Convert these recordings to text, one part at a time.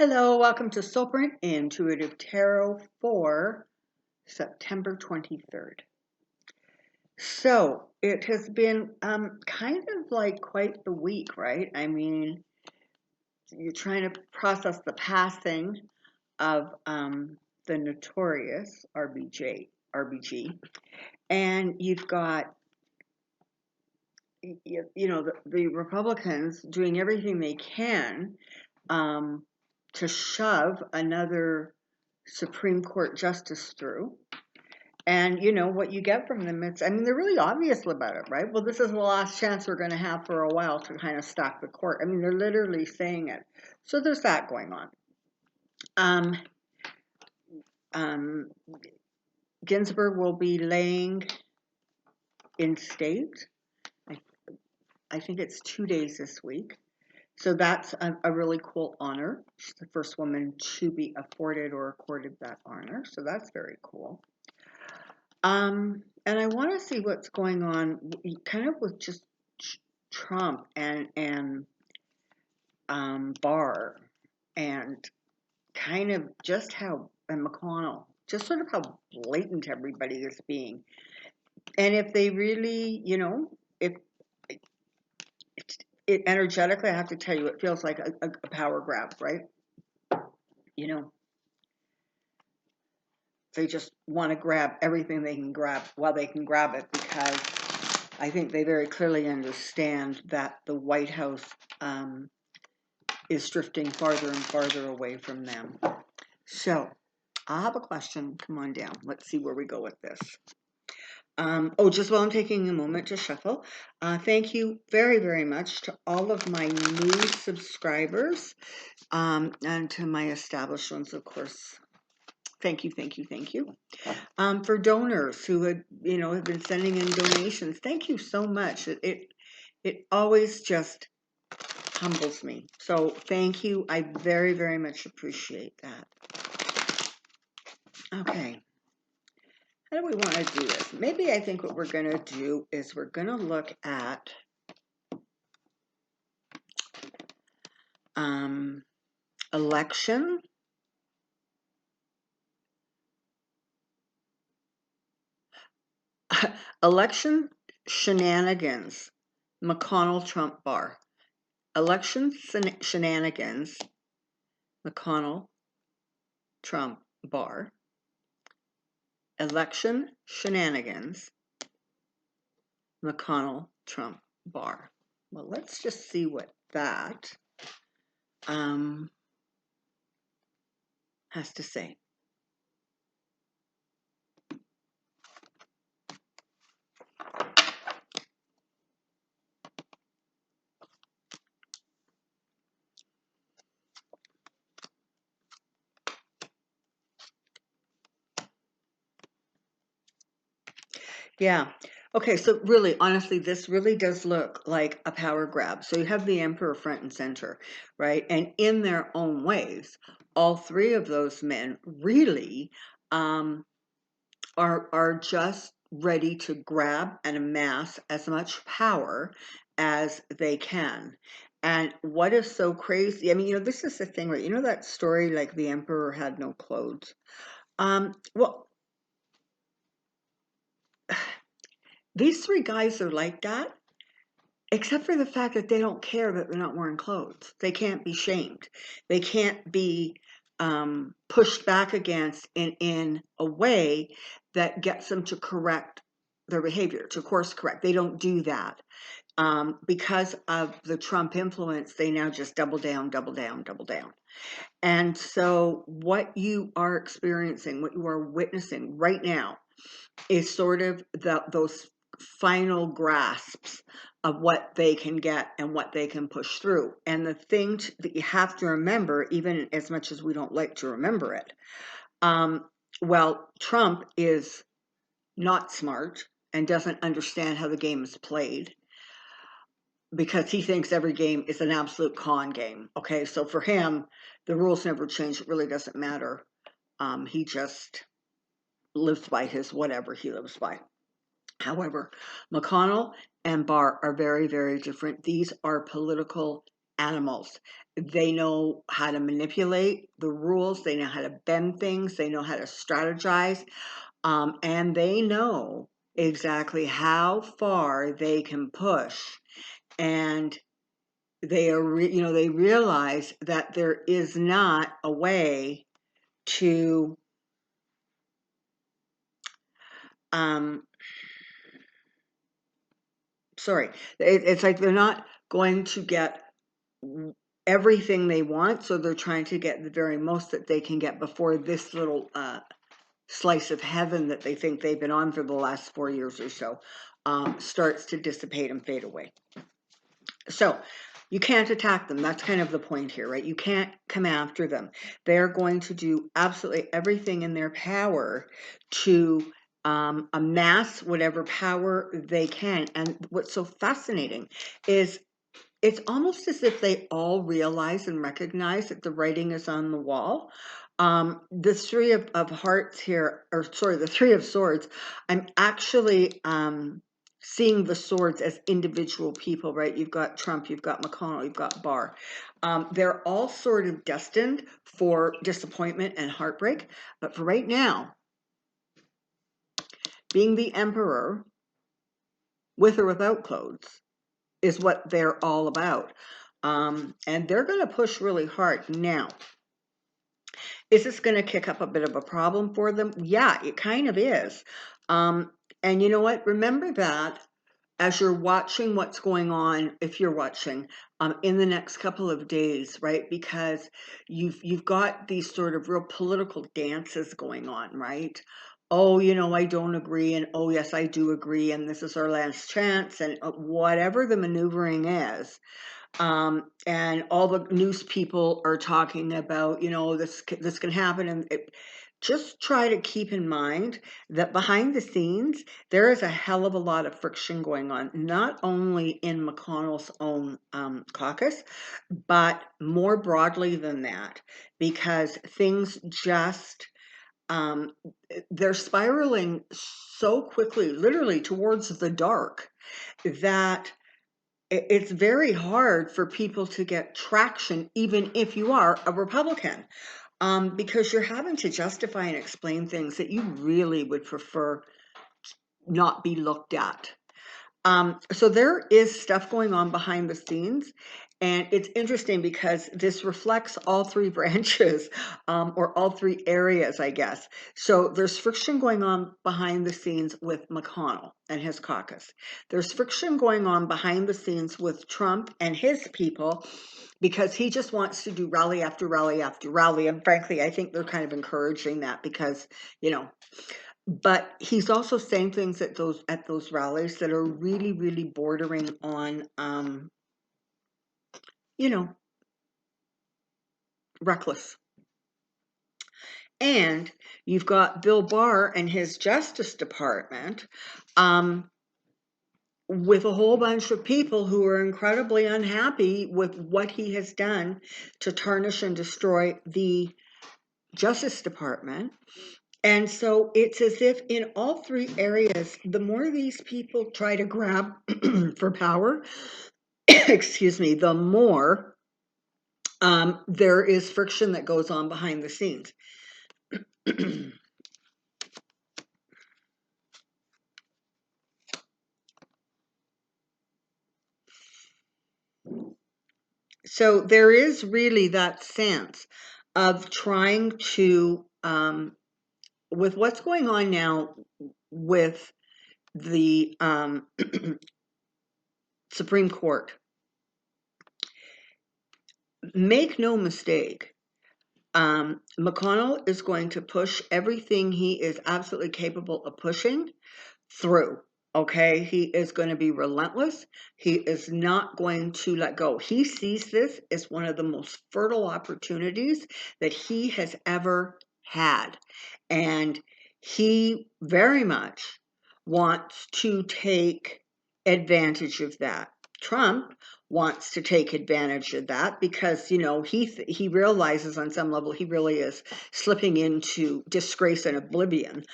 Hello, welcome to Soulprint Intuitive Tarot for September 23rd. So it has been kind of like quite the week, right? I mean, you're trying to process the passing of the notorious RBG, and you've got the Republicans doing everything they can to shove another Supreme Court justice through. And what you get from them, they're really obvious about it, right? Well, this is the last chance we're going to have for a while to kind of stock the court. I mean, they're literally saying it. So there's that going on. Ginsburg will be laying in state. I think it's 2 days this week. So that's a really cool honor. She's the first woman to be afforded or accorded that honor. So that's very cool. And I want to see what's going on kind of with just Trump and Barr and kind of just how, and McConnell, just sort of how blatant everybody is being. And if they really, if it energetically, I have to tell you, it feels like a power grab, right? They just want to grab everything they can grab while they can grab it, because I think they very clearly understand that the White House is drifting farther and farther away from them. So I have a question. Come on down. Let's see where we go with this. Just while I'm taking a moment to shuffle, thank you very, very much to all of my new subscribers and to my established ones, of course. Thank you. For donors who have been sending in donations, thank you so much. It always just humbles me. So thank you. I very, very much appreciate that. Okay. How do we want to do this? Maybe I think what we're going to do is we're going to look at election. Election shenanigans, McConnell Barr. Election shenanigans, McConnell Barr. Election shenanigans, McConnell Barr. Well, let's just see what that has to say. Yeah. Okay, so really, honestly, this really does look like a power grab. So you have the emperor front and center, right? And in their own ways, all three of those men really are just ready to grab and amass as much power as they can. And what is so crazy? I mean, this is the thing, right? You know that story, like the emperor had no clothes. Well, these three guys are like that, except for the fact that they don't care that they're not wearing clothes. They can't be shamed. They can't be pushed back against in a way that gets them to correct their behavior, to course correct. They don't do that. Because of the Trump influence, they now just double down. And so what you are experiencing, what you are witnessing right now is sort of those final grasps of what they can get and what they can push through. And the thing that you have to remember, even as much as we don't like to remember it, Trump is not smart and doesn't understand how the game is played, because he thinks every game is an absolute con game. Okay, so for him, the rules never change. It really doesn't matter. He just lives by his whatever he lives by. However, McConnell and Barr are very, very different. These are political animals. They know how to manipulate the rules. They know how to bend things. They know how to strategize. And they know exactly how far they can push. And they are, they realize that there is not a way to, it's like they're not going to get everything they want, so they're trying to get the very most that they can get before this little slice of heaven that they think they've been on for the last 4 years or so starts to dissipate and fade away. So you can't attack them. That's kind of the point here, right? You can't come after them. They're going to do absolutely everything in their power to amass whatever power they can. And what's so fascinating is it's almost as if they all realize and recognize that the writing is on the wall. The Three of Hearts here, or sorry, the Three of Swords, I'm actually seeing the swords as individual people, right? You've got Trump, you've got Mcconnell, you've got Barr. They're all sort of destined for disappointment and heartbreak. But for right now, being the emperor, with or without clothes, is what they're all about. And they're going to push really hard. Now, is this going to kick up a bit of a problem for them? Yeah, it kind of is. And you know what? Remember that as you're watching what's going on, if you're watching, in the next couple of days, right? Because you've got these sort of real political dances going on, right? Oh, I don't agree, and oh, yes, I do agree, and this is our last chance, and whatever the maneuvering is. And all the news people are talking about, this can happen, and just try to keep in mind that behind the scenes, there is a hell of a lot of friction going on, not only in McConnell's own caucus, but more broadly than that, because things just, they're spiraling so quickly, literally towards the dark, that it's very hard for people to get traction, even if you are a Republican, because you're having to justify and explain things that you really would prefer not be looked at. So there is stuff going on behind the scenes, and it's interesting because this reflects all three branches, or all three areas, I guess. So there's friction going on behind the scenes with McConnell and his caucus. There's friction going on behind the scenes with Trump and his people, because he just wants to do rally after rally after rally. And frankly, I think they're kind of encouraging that because, but he's also saying things at those rallies that are really, really bordering on, reckless. And you've got Bill Barr and his Justice Department, with a whole bunch of people who are incredibly unhappy with what he has done to tarnish and destroy the Justice Department. And so it's as if in all three areas, the more these people try to grab for power, excuse me, the more there is friction that goes on behind the scenes. So there is really that sense of trying to, with what's going on now with the Supreme Court, make no mistake, McConnell is going to push everything he is absolutely capable of pushing through. Okay, he is going to be relentless. He is not going to let go. He sees this as one of the most fertile opportunities that he has ever had. And he very much wants to take advantage of that. Trump wants to take advantage of that because, he realizes on some level he really is slipping into disgrace and oblivion.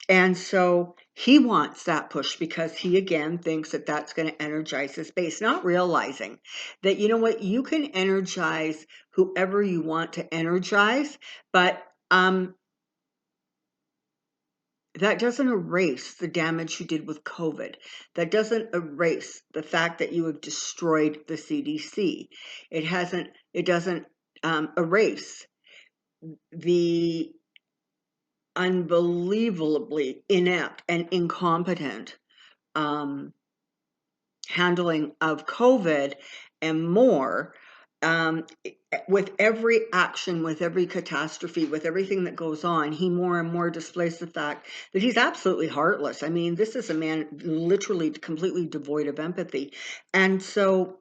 And so He wants that push because he, again, thinks that that's going to energize his base, not realizing that, you know what, you can energize whoever you want to energize, but that doesn't erase the damage you did with COVID. That doesn't erase the fact that you have destroyed the CDC. It doesn't erase the unbelievably inept and incompetent handling of COVID and more. With every action, with every catastrophe, with everything that goes on, he more and more displays the fact that he's absolutely heartless. I mean, this is a man literally completely devoid of empathy. And so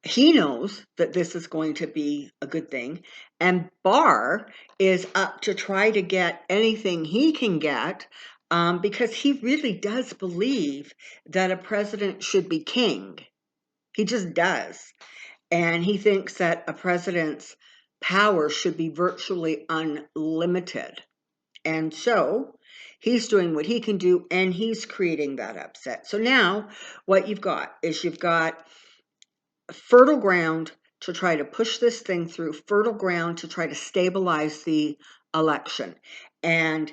he knows that this is going to be a good thing. And Barr is up to try to get anything he can get, because he really does believe that a president should be king. He just does. And he thinks that a president's power should be virtually unlimited. And so he's doing what he can do, and he's creating that upset. So now what you've got is you've got fertile ground to try to push this thing through, fertile ground to try to stabilize the election. And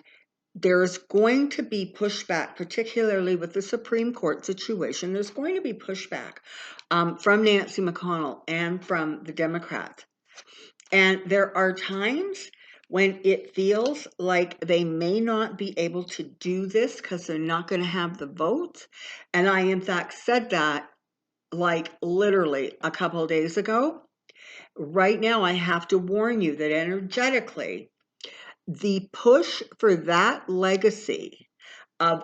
there's going to be pushback, particularly with the Supreme Court situation. There's going to be pushback from Nancy McConnell and from the Democrats. And there are times when it feels like they may not be able to do this because they're not going to have the votes. And I, in fact, said that like literally a couple of days ago. Right now, I have to warn you that energetically, the push for that legacy of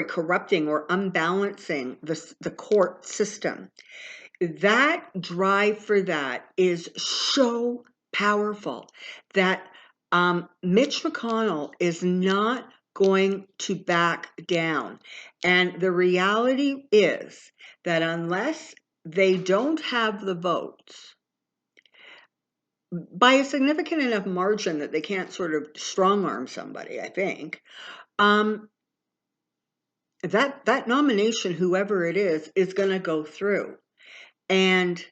corrupting or unbalancing the court system, that drive for that is so powerful that Mitch McConnell is not going to back down. And the reality is that unless they don't have the votes by a significant enough margin that they can't sort of strong arm somebody, I think, that nomination, whoever it is going to go through. And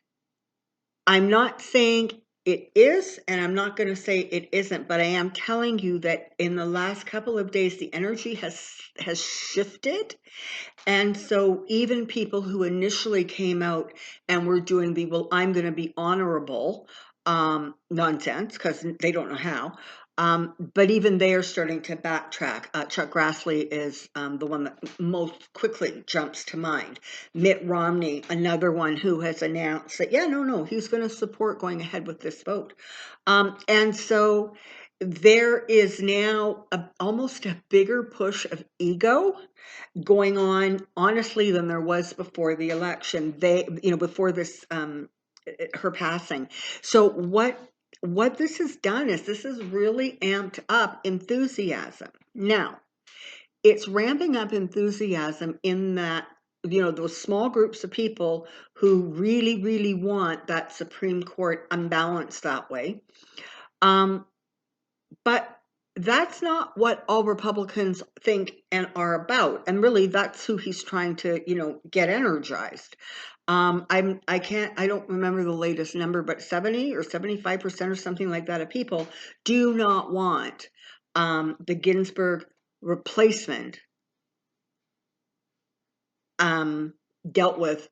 I'm not saying it is, and I'm not going to say it isn't, but I am telling you that in the last couple of days, the energy has shifted. And so even people who initially came out and were doing the, well, I'm going to be honorable nonsense, because they don't know how. But even they are starting to backtrack. Chuck Grassley is the one that most quickly jumps to mind. Mitt Romney, another one who has announced that, yeah, no, he's going to support going ahead with this vote. And so there is now almost a bigger push of ego going on, honestly, than there was before the election. Before this, her passing. So what this has done is this has really amped up enthusiasm. Now, it's ramping up enthusiasm in that, those small groups of people who really, really want that Supreme Court unbalanced that way. But that's not what all Republicans think and are about. And really, that's who he's trying to, get energized. I don't remember the latest number, but 70 or 75% or something like that of people do not want the Ginsburg replacement dealt with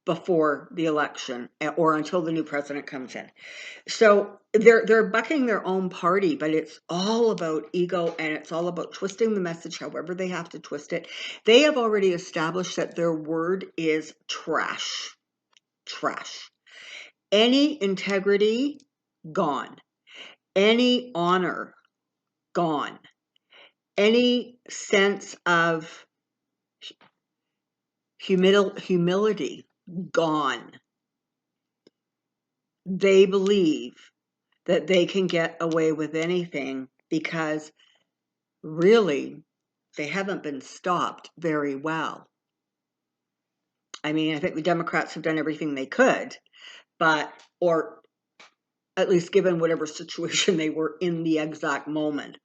before the election or until the new president comes in. So they're bucking their own party, but it's all about ego, and it's all about twisting the message however they have to twist it. They have already established that their word is trash. Trash. Any integrity, gone. Any honor, gone. Any sense of humility, gone. They believe that they can get away with anything because really they haven't been stopped very well. I mean, I think the Democrats have done everything they could, or at least given whatever situation they were in the exact moment.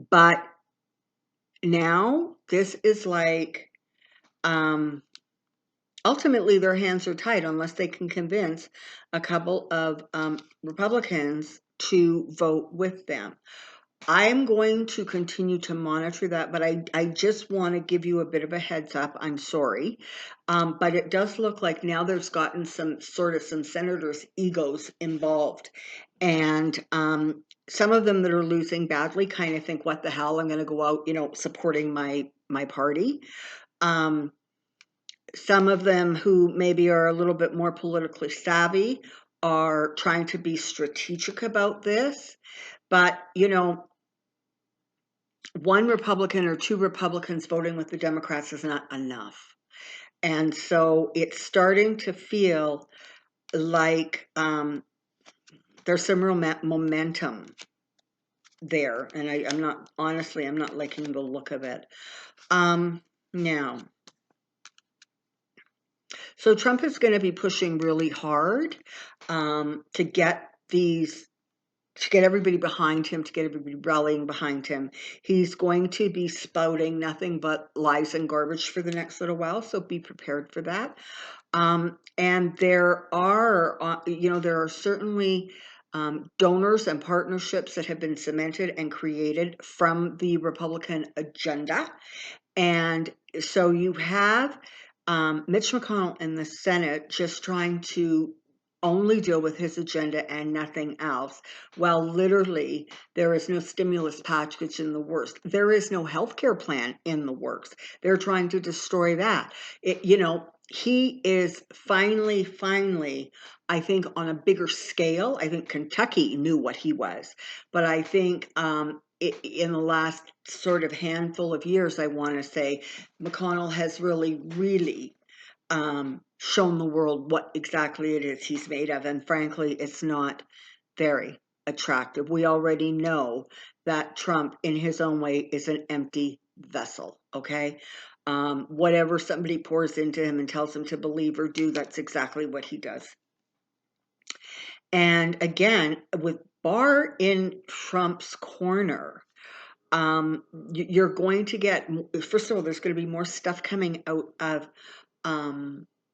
But now this is like, ultimately their hands are tied unless they can convince a couple of Republicans to vote with them. I am going to continue to monitor that, but I just want to give you a bit of a heads up. I'm sorry. But it does look like now there's gotten some senators' egos involved. And some of them that are losing badly kind of think, what the hell, I'm going to go out, supporting my party. Some of them who maybe are a little bit more politically savvy are trying to be strategic about this. But, one Republican or two Republicans voting with the Democrats is not enough. And so it's starting to feel like there's some real momentum there. And I'm not liking the look of it. Now, so Trump is going to be pushing really hard to get everybody behind him, to get everybody rallying behind him. He's going to be spouting nothing but lies and garbage for the next little while, so be prepared for that. And there are certainly donors and partnerships that have been cemented and created from the Republican agenda. And so you have Mitch McConnell in the Senate just trying to only deal with his agenda and nothing else, while literally there is no stimulus package in the works. There is no healthcare plan in the works. They're trying to destroy that. He is finally, I think, on a bigger scale. I think Kentucky knew what he was, but I think in the last sort of handful of years, I want to say, McConnell has really shown the world what exactly it is he's made of. And frankly, it's not very attractive. We already know that Trump, in his own way, is an empty vessel, okay? Whatever somebody pours into him and tells him to believe or do, that's exactly what he does. And again, with Barr in Trump's corner, you're going to get, first of all, there's going to be more stuff coming out of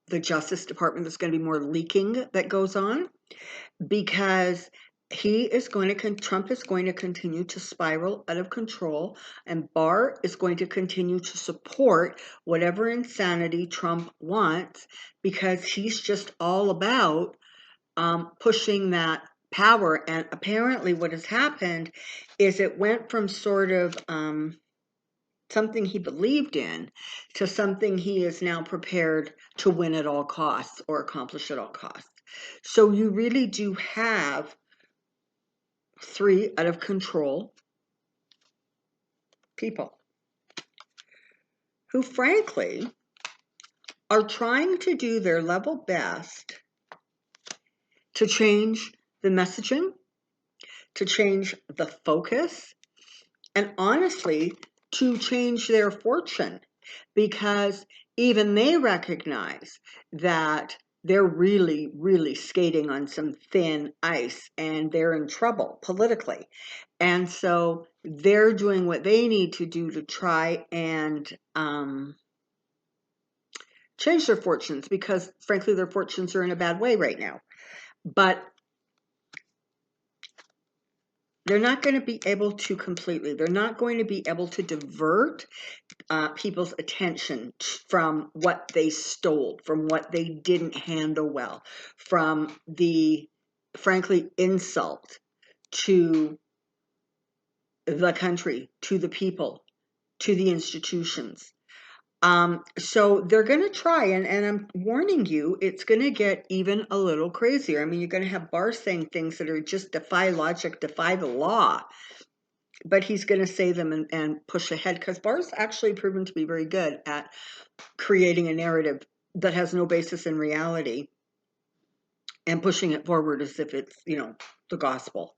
the Justice Department. There's going to be more leaking that goes on because Trump is going to continue to spiral out of control, and Barr is going to continue to support whatever insanity Trump wants because he's just all about pushing that power. And apparently what has happened is it went from sort of something he believed in to something he is now prepared to win at all costs or accomplish at all costs. So you really do have three out of control people who frankly are trying to do their level best to change the messaging, to change the focus, and honestly, to change their fortune, because even they recognize that they're really skating on some thin ice and they're in trouble politically. And so they're doing what they need to do to try and change their fortunes, because frankly, their fortunes are in a bad way right now. But they're not going to be able to they're not going to be able to divert people's attention from what they stole, from what they didn't handle well, from the, frankly, insult to the country, to the people, to the institutions. So they're going to try, and I'm warning you, it's going to get even a little crazier. I mean, you're going to have Barr saying things that are just defy logic, defy the law, but he's going to say them and push ahead, because Barr's actually proven to be very good at creating a narrative that has no basis in reality and pushing it forward as if it's, the gospel.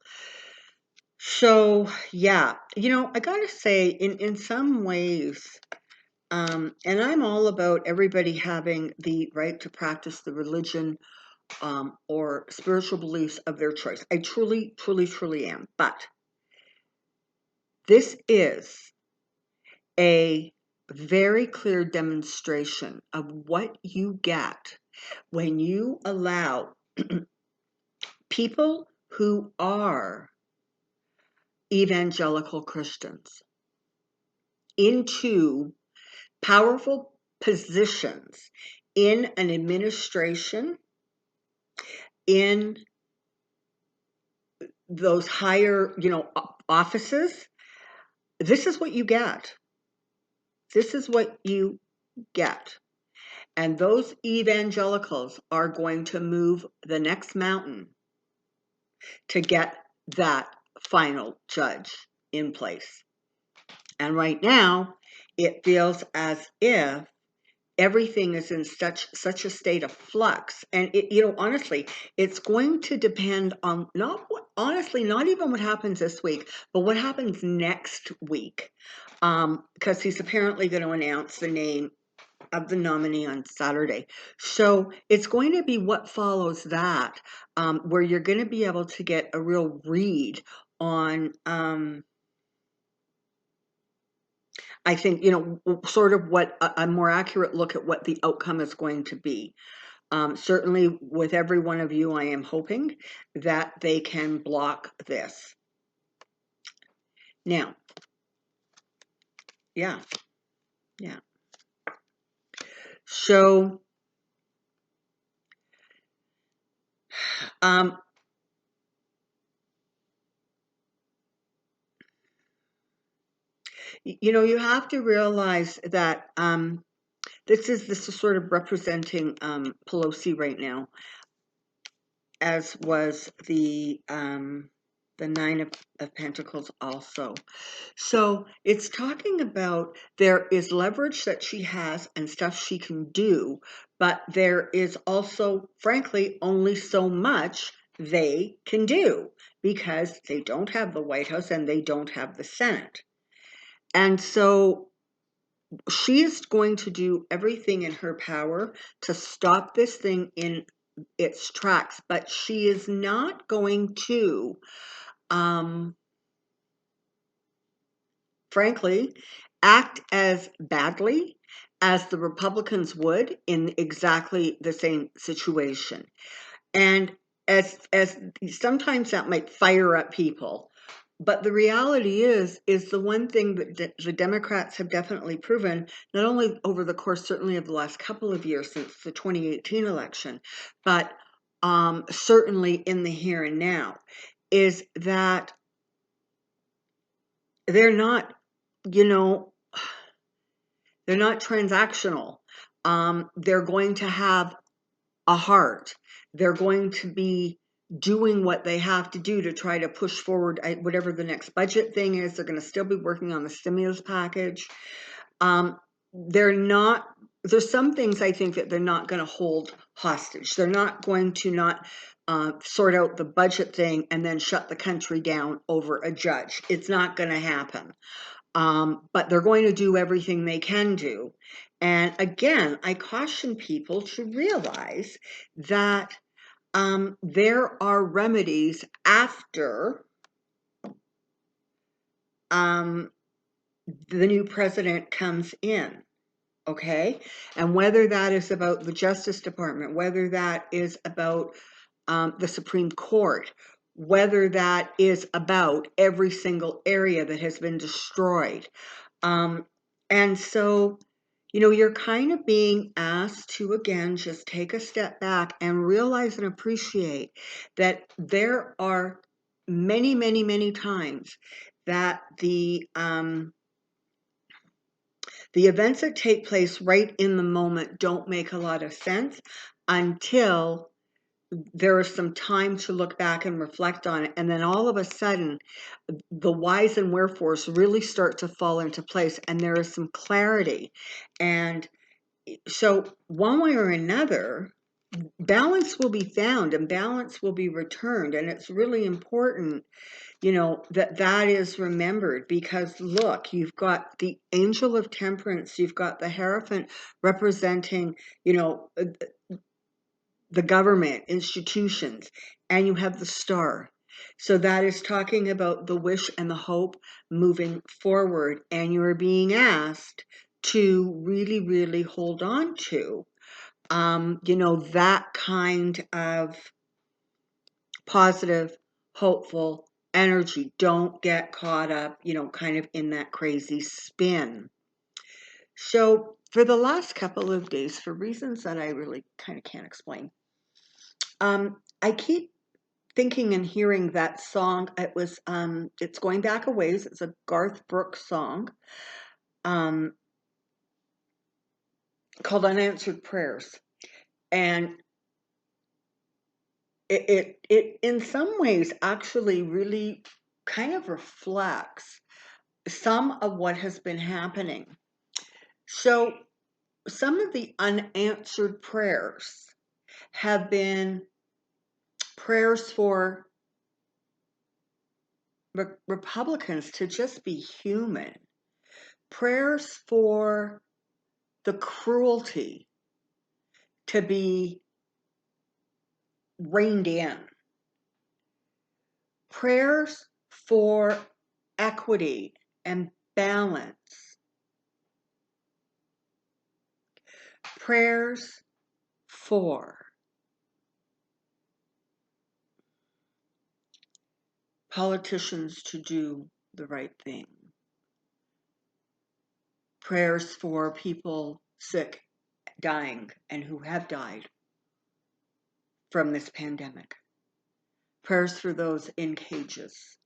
So, yeah, I got to say, in some ways, and I'm all about everybody having the right to practice the religion or spiritual beliefs of their choice. I truly am. But this is a very clear demonstration of what you get when you allow people who are evangelical Christians into powerful positions in an administration, in those higher, offices. This is what you get. This is what you get. And those evangelicals are going to move the next mountain to get that final judge in place. And right now, it feels as if everything is in such a state of flux. And honestly, it's going to depend on not even what happens this week, but what happens next week. Because he's apparently going to announce the name of the nominee on Saturday. So it's going to be what follows that, where you're going to be able to get a real read on, I think, sort of what a more accurate look at what the outcome is going to be. Certainly with every one of you, I am hoping that they can block this. Now, yeah. So, you have to realize that this is sort of representing Pelosi right now, as was the Nine of Pentacles also. So it's talking about there is leverage that she has and stuff she can do, but there is also, frankly, only so much they can do because they don't have the White House and they don't have the Senate. And so she is going to do everything in her power to stop this thing in its tracks, but she is not going to, frankly, act as badly as the Republicans would in exactly the same situation. And as sometimes that might fire up people, but the reality is the one thing that the Democrats have definitely proven, not only over the course certainly of the last couple of years since the 2018 election, but certainly in the here and now, is that they're not, they're not transactional. They're going to have a heart. They're going to be doing what they have to do to try to push forward whatever the next budget thing is. They're going to still be working on the stimulus package. There's some things I think that they're not going to hold hostage. They're not going to not sort out the budget thing and then shut the country down over a judge. It's not going to happen. But they're going to do everything they can do. And again, I caution people to realize that there are remedies after the new president comes in, okay? And whether that is about the Justice Department, whether that is about the Supreme Court, whether that is about every single area that has been destroyed. And so, you're kind of being asked to, again, just take a step back and realize and appreciate that there are many, many, many times that the events that take place right in the moment don't make a lot of sense until there is some time to look back and reflect on it. And then all of a sudden, the whys and wherefores really start to fall into place and there is some clarity. And so one way or another, balance will be found and balance will be returned. And it's really important, that is remembered, because look, you've got the Angel of Temperance, you've got the Hierophant representing, the government, institutions, and you have the Star. So that is talking about the wish and the hope moving forward. And you're being asked to really, really hold on to, that kind of positive, hopeful energy. Don't get caught up, kind of in that crazy spin. So for the last couple of days, for reasons that I really kind of can't explain, I keep thinking and hearing that song. It's going back a ways. It's a Garth Brooks song, called Unanswered Prayers. And it in some ways actually really kind of reflects some of what has been happening. So some of the unanswered prayers have been prayers for Republicans to just be human, prayers for the cruelty to be reined in, prayers for equity and balance, prayers for politicians to do the right thing, prayers for people sick, dying, and who have died from this pandemic, prayers for those in cages,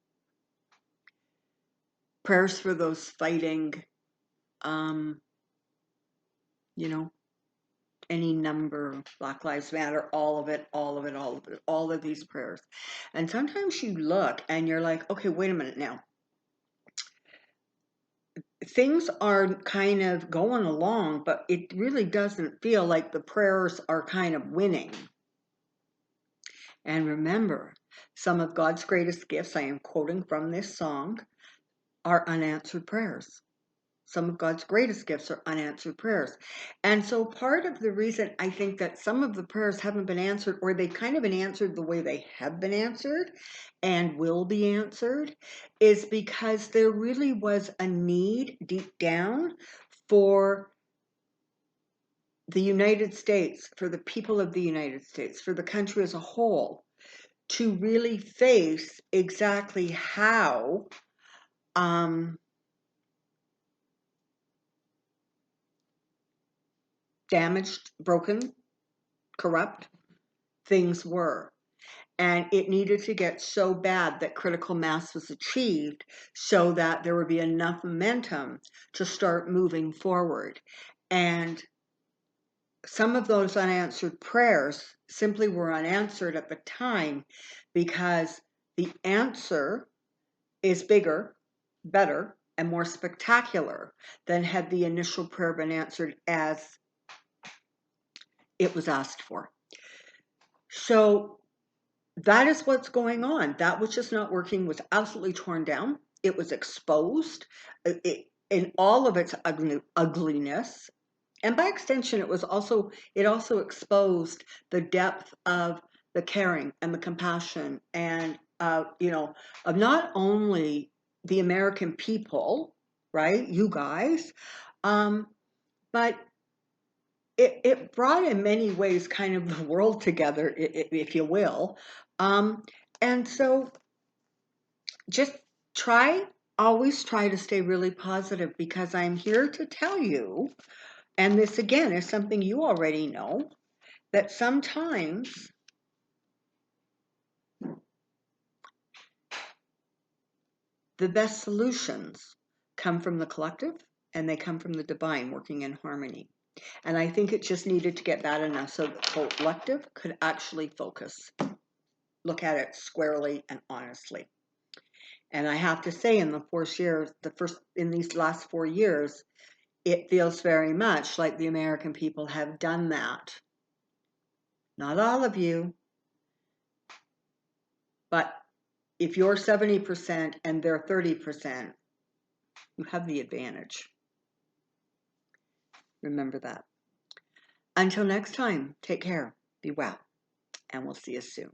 prayers for those fighting, any number, Black Lives Matter, all of it, all of these prayers. And sometimes you look and you're like, okay, wait a minute now. Things are kind of going along, but it really doesn't feel like the prayers are kind of winning. And remember, some of God's greatest gifts, I am quoting from this song, are unanswered prayers. Some of God's greatest gifts are unanswered prayers. And so part of the reason I think that some of the prayers haven't been answered, or they've kind of been answered the way they have been answered and will be answered, is because there really was a need deep down for the United States, for the people of the United States, for the country as a whole, to really face exactly how damaged, broken, corrupt things were. And it needed to get so bad that critical mass was achieved so that there would be enough momentum to start moving forward. And some of those unanswered prayers simply were unanswered at the time because the answer is bigger, better, and more spectacular than had the initial prayer been answered as it was asked for. So that is what's going on. That which is not working was absolutely torn down. It was exposed in all of its ugliness. And by extension, it also exposed the depth of the caring and the compassion and, of not only the American people, right, you guys, but it brought in many ways kind of the world together, if you will. And so just always try to stay really positive, because I'm here to tell you, and this again is something you already know, that sometimes the best solutions come from the collective and they come from the divine working in harmony. And I think it just needed to get bad enough so the collective could actually focus, look at it squarely and honestly. And I have to say, in in these last 4 years, it feels very much like the American people have done that. Not all of you, but if you're 70% and they're 30%, you have the advantage. Remember that. Until next time, take care, be well, and we'll see you soon.